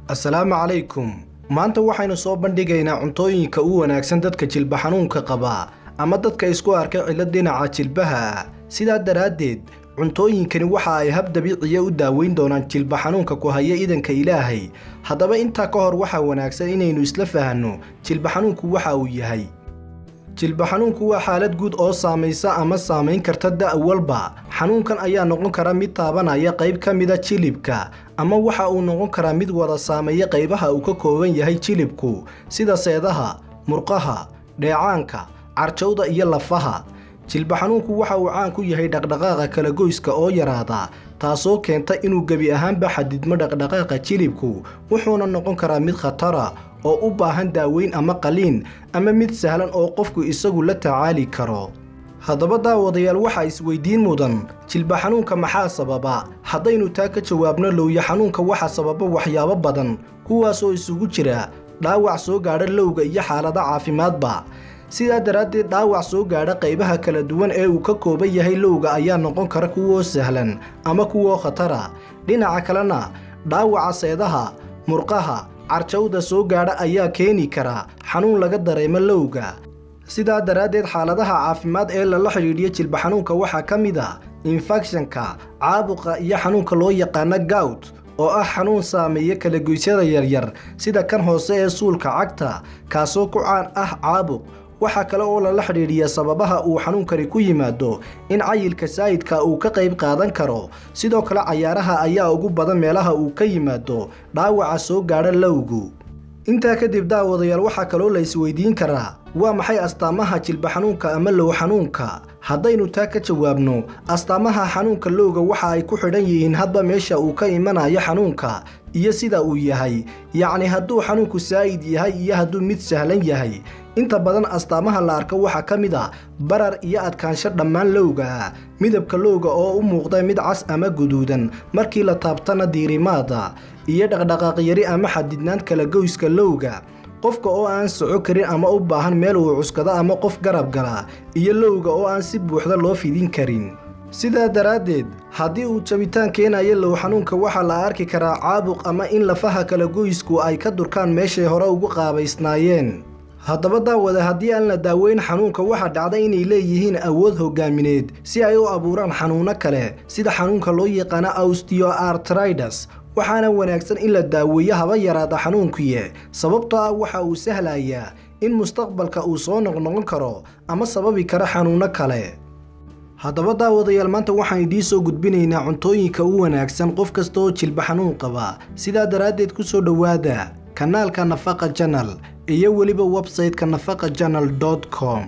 Assalaamu calaykum. Maanta waxaynu soo bandhigaynaa cuntooyinka u wanaagsan dadka jilba xanuunka qaba ama dadka isku arkay cilad dhinaca jilbaha. Sidaa daraaddeed, cuntooyinkani waxa ay hab dabiici ah u daaweyn doonaan jilba xanuunka ku haya idanka Ilaahay. Haddaba intaa ka hor waxa wanaagsan inaynu isla fahanno jilba xanuunku waxa uu yahay. Jilba xanuunku waa xaalad guud oo saamaysa ama saamayn karta da' walba. Xanuunkan ayaa noqon kara mid taabanaya qayb ka mid ah jilibka ama waxa uu noqon karaa mid wada saameeya qaybaha uu ka kooban yahay jilibku sida seedaha, murqaha, dheecaanka, carjawda iyo lafaha. Jilba xanuunku waxa uu caan ku yahay dhaqdhaqaaqa kala goyska oo yaraada, taasoo keenta inuu gebi ahaanba xadidmo dhaqdhaqaaqa jilibku, wuxuuna noqon karaa mid khatar ah oo u baahan daaweyn ama qaliin ama mid sahlan oo qofku isagu la tacaali karo. Haddaba daawadayaal waxa isweydiin mudan, jilba xanuunka maxaa sababa? Haddaynu taa ka jawaabno, lowya xanuunka waxa sababa waxyaabo badan, kuwaasoo isugu jira dhaawac soo gaadha lowga iyo xaalado caafimaadba. Sidaa daraaddeed, dhaawac soo gaadha qaybaha kala duwan ee uu ka kooban yahay lowga ayaa noqon kara kuwo sahlan ama kuwo khatar ah. Dhinaca kalena, dhaawaca seedaha, murqaha, carjawda soo gaadha ayaa keeni kara xanuun laga dareemo lowga. Sidaa daraaddeed, xaaladaha caafimaad ee lala xidhiidhiyo jilba xanuunka waxaa ka mid ah infekshanka, caabuqa iyo xanuunka loo yaqaano gout oo ah xanuun saameeya kala goysyada yaryar sida kan hoose ee suulka cagta, kaasoo ku caan ah caabuq. Waxa kale oo lala xidhiidhiyaa sababaha uu xanuunkani ku yimaado in cayilka saayidka uu ka qayb qaadan karo. Sidoo kale, cayaaraha ayaa ugu badan meelaha uu ka yimaado dhaawaca soo gaadha lowgu. Intaa kadib daawadayaal, waxaa kaloo la isweydiin karaa, waa maxay astaamaha jilba xanuunka ama low xanuunka? Haddaynu taa ka jawaabno, astaamaha xanuunka lowga waxa ay ku xidhan yihiin hadba meesha uu ka imanayo xanuunka iyo sida uu yahay, yacni hadduu xanuunku saayid yahay iyo hadduu mid sahlan yahay. Inta badan astaamaha la arko waxaa ka mid ah barar iyo adkaansho dhammaan lowga, midabka lowga oo u muuqda mid cas ama guduudan markii la taabtana diirimaada, iyo dhaqdhaqaaq yari ama xadidnaan kala goyska lowga. Qofka oo aan soco karin ama u baahan meel uu cuskado ama qof garab gala, iyo lowga oo aan si buuxda loo fidin karin. Sidaa daraaddeed, haddii uu jabitaan keenayo low xanuunka, waxaa la arki karaa caabuq ama in lafaha kala goysku ay ka durkaan meeshay hore ugu qaabaysnaayeen. Haddaba daawada, haddii aan la daaweyn xanuunka, waxaa dhacda inay leeyihiin awood hoggaamineed si ay u abuuraan xanuuno kale sida xanuunka loo yaqaano osteoarthritis. Waxaana wanaagsan in la daaweeyo haba yaraada xanuunkuye, sababtoo ah waxa uu sahlayaa in mustaqbalka uu soo noqnoqon karo ama sababi kara xanuuno kale. Haddaba daawadayaal, maanta waxaan idiin soo gudbinaynaa cuntooyinka u wanaagsan qof kasta oo jilba xanuun qaba. Sidaa daraaddeed, ku soo dhowaada kanaalka Nafaqa Channel iyo weliba website-ka nafaqachannel.com.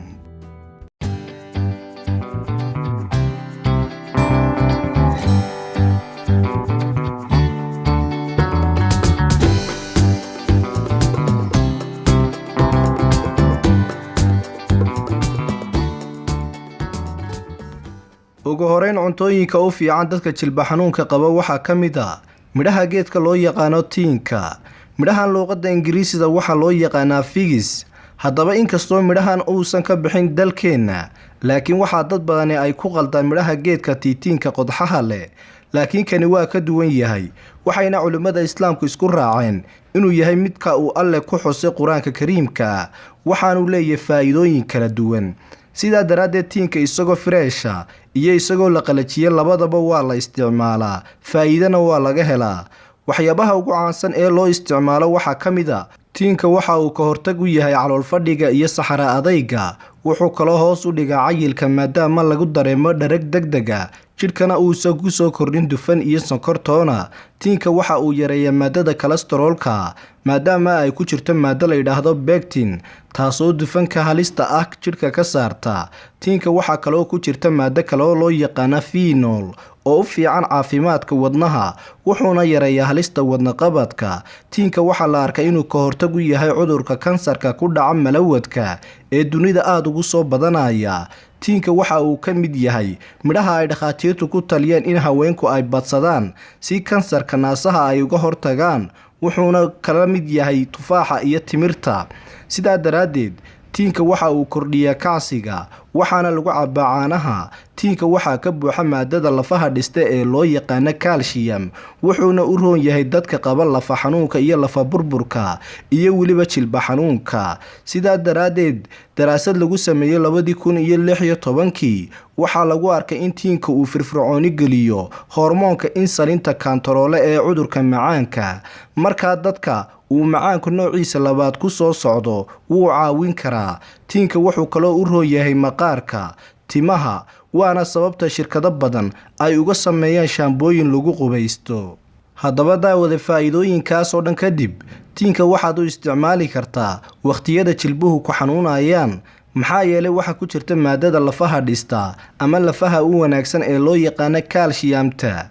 ugu horeyn, cuntooyinka u fiican dadka jilba xanuunka qaba waxaa ka mid ah midhaha geedka loo yaqaano tiinka. Midhahan luuqadda Ingiriisida waxaa loo yaqaanaa figs. Haddaba inkastoo midhahan uusan ka bixin dalkeenna, laakiin waxaa dad badani ay ku qaldaan midhaha geedka tiitiinka qodxaha leh. Laakiin kani waa ka duwan yahay, waxayna culimmada Islaamku isku raaceen inuu yahay midka uu Alle ku xusay Qur-aanka Kariimka, waxaanu leeyahay faa'iidooyin kala duwan. Sidaa daraaddeed, tiinka isagoo freesha iyo isagoo la qalajiyay labadaba waa la isticmaalaa, faa'iidana waa laga helaa. Waxyaabaha ugu caansan ee loo isticmaalo waxaa ka mid ah tiinka waxa uu ka hortag u yahay calool fadhiga iyo saxara adayga. Wuxuu kaloo hoos u dhigaa cayilka maadaama lagu dareemo dhereg degdeg ah, jidhkana uusan ku soo kordhin dufan iyo sonkor toona. Tiinka waxa uu yareeyaa maadada kolestaroolka maadaama ay ku jirto maado la yidhaahdo pectin, taasoo dufanka halista ah jidhka ka saarta. Tiinka waxaa kaloo ku jirta maado kale oo loo yaqaano phenol oo u fiican caafimaadka wadnaha, wuxuuna yareeyaa halista wadna qabadka. Tiinka waxaa la arkay inuu ka hortag u yahay cudurka kansarka ku dhaca malawadka ee dunida aad ugu soo badanaya. Tiinka waxa uu ka mid yahay midhaha ay dhakhaatiirtu ku taliyeen in haweenku ay badsadaan si kansarka naasaha ay uga hortagaan, wuxuuna kala mid yahay tufaaxa iyo timirta. Sidaa daraaddeed, tiinka waxa uu kordhiyaa kacsiga, waxaana lagu cabaa caanaha. Tiinka waxaa ka buuxa maadada lafaha dhiste ee loo yaqaano calcium, wuxuuna u roon yahay dadka qaba lafa xanuunka iyo lafa burburka iyo weliba jilba xanuunka. Sidaa daraaddeed, daraasad lagu sameeyay 2016 waxaa lagu arkay in tiinka uu firfircooni geliyo hormoonka insulinta kantaroole ee cudurka macaanka. Markaa dadka uu macaanku noociisa labaad ku soo socdo wuu caawin karaa. Tiinka wuxuu kaloo u roon yahay maqaarka, timaha, waana sababta shirkado badan ay uga sameeyaan shaambooyin lagu qubaysto. Haddaba daawada faa'iidooyinkaas oo dhan kadib, tiinka waxaad u isticmaali kartaa waqtiyada jilbuhu ku xanuunayaan, maxaa yeelay waxa ku jirta maadada lafaha dhista ama lafaha u wanaagsan ee loo yaqaano calciumta.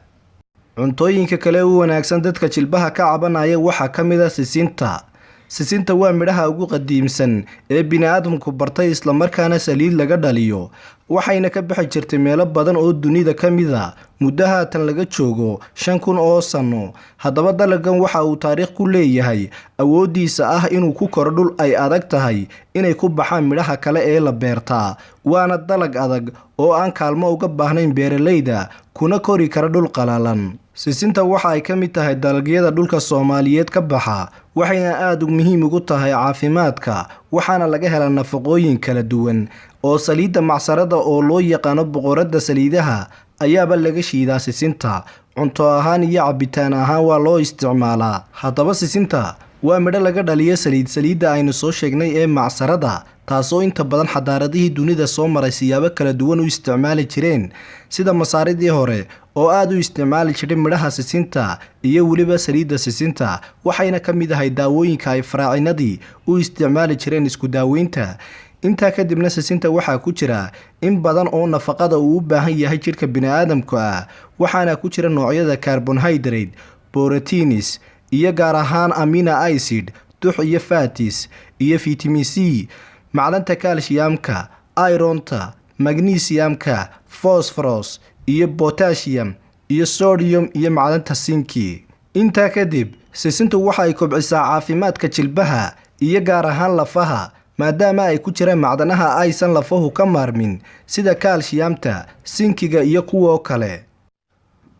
Cuntooyinka kale u wanaagsan dadka jilbaha ka cabanaya waxaa ka mid ah sisinta. Sisinta waa midhaha ugu qadiimsan ee bini'aadamku bartay isla markaana saliid laga dhaliyo, waxayna ka bixi jirtay meelo badan oo dunida ka mid ah muddo haatan laga joogo 5,000 oo sano. Haddaba dalaggan waxa uu taariikh ku leeyahay awooddiisa ah inuu ku koro dhul ay adag tahay inay ku baxaan midhaha kale ee la beertaa. Waana dalag adag oo aan kaalmo uga baahnayn beeralayda, kuna kori kara dhul qalalan. Sisinta waxa ay ka mid tahay dalagyada dhulka Soomaaliyeed ka baxa, waxayna aad muhiim ugu tahay caafimaadka, waxaana laga helaa nafaqooyin kala duwan. oo saliidda macsarada oo loo yaqaano boqorada saliidaha ayaaba laga shiidaa sisinta. Cunto ahaan iyo cabitaan ahaan waa loo isticmaalaa. Haddaba sisinta waa midho laga dhaliyo saliidda aynu soo sheegnay ee macsarada, taasoo inta badan xadaaradihii dunida soo maray siyaabo kala duwan u isticmaali jireen, sida masaaridii hore oo aad u isticmaali jiray midhaha sisinta iyo weliba saliidda sisinta, waxayna ka mid ahay daawooyinka ay faraacinadii u isticmaali jireen isku daaweynta. Intaa kadibna sisinta waxaa ku jira in badan oo nafaqada uu u baahan yahay jidhka bini'aadamka ah, waxaana ku jira noocyada carbohydrate, proteins iyo gaar ahaan amino acid, dux iyo fats iyo vitamin C, macdanta calciumka, ironta, magnesiumka, phosphorus iyo potassium iyo sodium iyo macdanta zinki. Intaa kadib, sisintu waxa ay kobcisaa caafimaadka jilbaha iyo gaar ahaan lafaha, maadaama ay ku jiraan macdanaha aysan lafuhu ka maarmin sida calciumta, zinkiga iyo kuwa kale.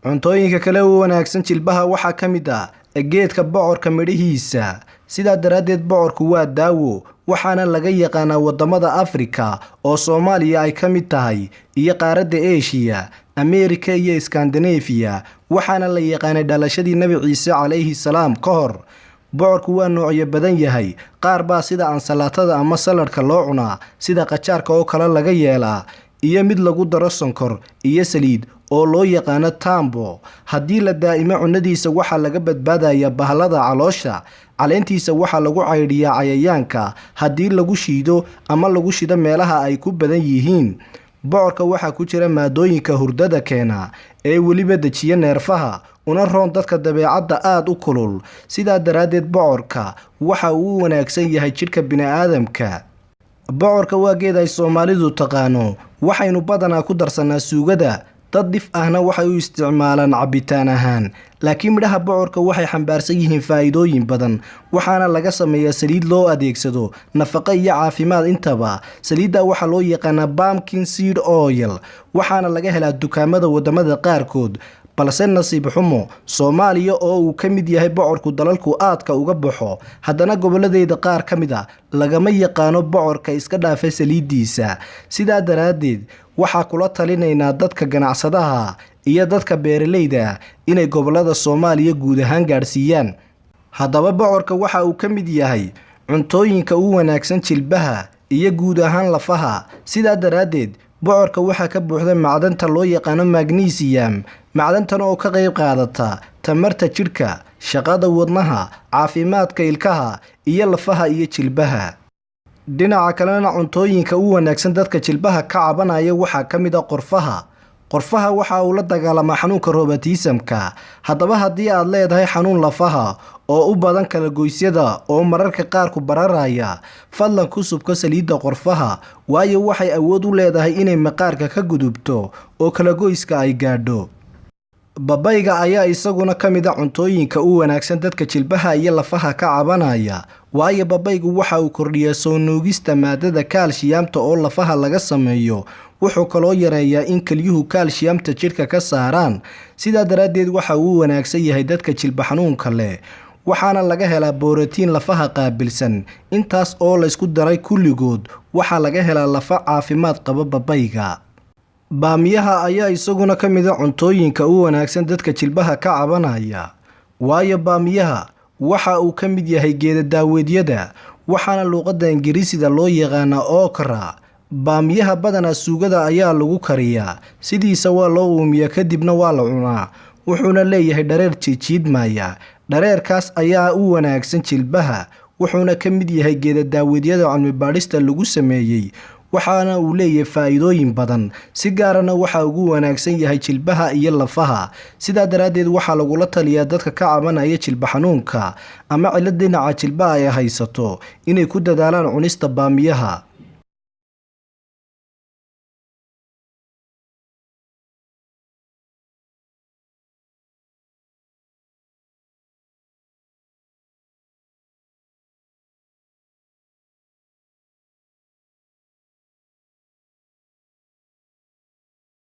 Cuntooyinka kale oo wanaagsan jilbaha waxaa ka mid ah geedka bocorka midhihiisa. Sidaa daraaddeed bocorku waa daawo, waxaana laga yaqaanaa wadamada Afrika oo Soomaaliya ay ka mid tahay, iyo qaaradda Asia, Amerika iyo Scandinavia, waxaana la yaqaanay dhalashadii Nabi Ciise calayhi salaam ka hor. Bocorku waa noocyo badan yahay, qaar baa sida ansalaatada ama saladhka loo cunaa, sida qajaarka oo kale laga yeelaa, iyo mid lagu daro sonkor iyo saliid oo loo yaqaano tambo. Haddii la daa'imo cunadiisa waxaa laga badbaadayaa bahalada caloosha. Caleentiisa waxaa lagu caydhiyaa cayayaanka haddii lagu shiido ama lagu shido meelaha ay ku badan yihiin. Bocorka waxaa ku jira maadooyinka hurdada keena ee weliba dejiya neerfaha, una roon dadka dabeecadda aad u kulul. Sidaa daraaddeed bocorka waxa uu u wanaagsan yahay jidhka bini'aadamka. Bocorka waa geed ay Soomaalidu taqaano, waxaynu badanaa ku darsanaa suugada. Dad dhif ahna waxay u isticmaalaan cabitaan ahaan, laakiin midhaha bocorka waxay xambaarsan yihiin faa'iidooyin badan, waxaana laga sameeyaa saliid loo adeegsado nafaqo iyo caafimaad intaba. Saliidda waxaa loo yaqaanaa pumpkin seed oil, waxaana laga helaa dukaamada wadamada qaarkood, balse nasiib xumo Soomaaliya oo uu ka mid yahay bocorku dalalku aadka uga baxo, haddana goboladeeda qaar ka mid ah lagama yaqaano bocorka iska dhaafay saliiddiisa. Sidaa daraaddeed waxaa kula talinaynaa dadka ganacsadaha iyo dadka beeralayda inay gobolada Soomaaliya guud ahaan gaadhsiiyaan. Haddaba bocorka waxa uu ka mid yahay cuntooyinka ugu wanaagsan jilbaha iyo guud ahaan lafaha. Sidaa daraaddeed bocorka waxaa ka buuxda macdanta loo yaqaano magnesium, macdantan oo ka qayb qaadata tamarta jidhka, shaqada wadnaha, caafimaadka ilkaha iyo lafaha iyo jilbaha. Dhinaca kalena cuntooyinka ugu wanaagsan dadka jilbaha ka cabanaya waxaa ka mid ah qorfaha. Qorfaha waxa uu la dagaalamaa xanuunka rheumatism-ka. Haddaba haddii aad leedahay xanuun lafaha oo u badan kala goysyada oo mararka qaar ku bararaya, fadlan ku subka saliidda qorfaha, waayo waxay awood u leedahay inay maqaarka ka gudubto oo kala goyska ay gaadho. Babayga ayaa isaguna ka mid ah cuntooyinka u wanaagsan dadka jilbaha iyo lafaha ka cabanaya, waayo babaygu waxa uu kordhiyaa soo nuugista maadada kaalshiyamta oo lafaha laga sameeyo, wuxuu kaloo yareeyaa in kelyuhu kaalshiyamta jidhka ka saaraan. Sidaa daraaddeed waxa uu wanaagsan yahay dadka jilba xanuunka leh, waxaana laga helaa borotiin lafaha qaabilsan. Intaas oo la isku daray kulligood waxaa laga helaa lafa caafimaad qaba babayga. Baamiyaha ayaa isaguna ka mid ah cuntooyinka u wanaagsan dadka jilbaha ka cabanaya, waayo baamiyaha waxa uu ka mid yahay geeda daaweedyada, waxaana luqadda Ingiriisiga loo yaqaanaa okra. Baamiyaha badanaa suugada ayaa lagu kariyaa, sidiisa waa loo uumiyaa kadibna waa la cunaa, wuxuuna leeyahay dhareer jiidjiidmaya. Dhareerkaas ayaa u wanaagsan jilbaha, wuxuuna ka mid yahay geeda daaweedyada cilmi baadhista lagu sameeyay, waxaana uu leeyahay faa'iidooyin badan. Si gaarana waxa ugu wanaagsan yahay jilbaha iyo lafaha. Sidaa daraaddeed waxaa lagula taliyaa dadka ka cabanaya jilba xanuunka ama cillad dhinaca jilbaha ay haysato inay ku dadaalaan cunista baamiyaha.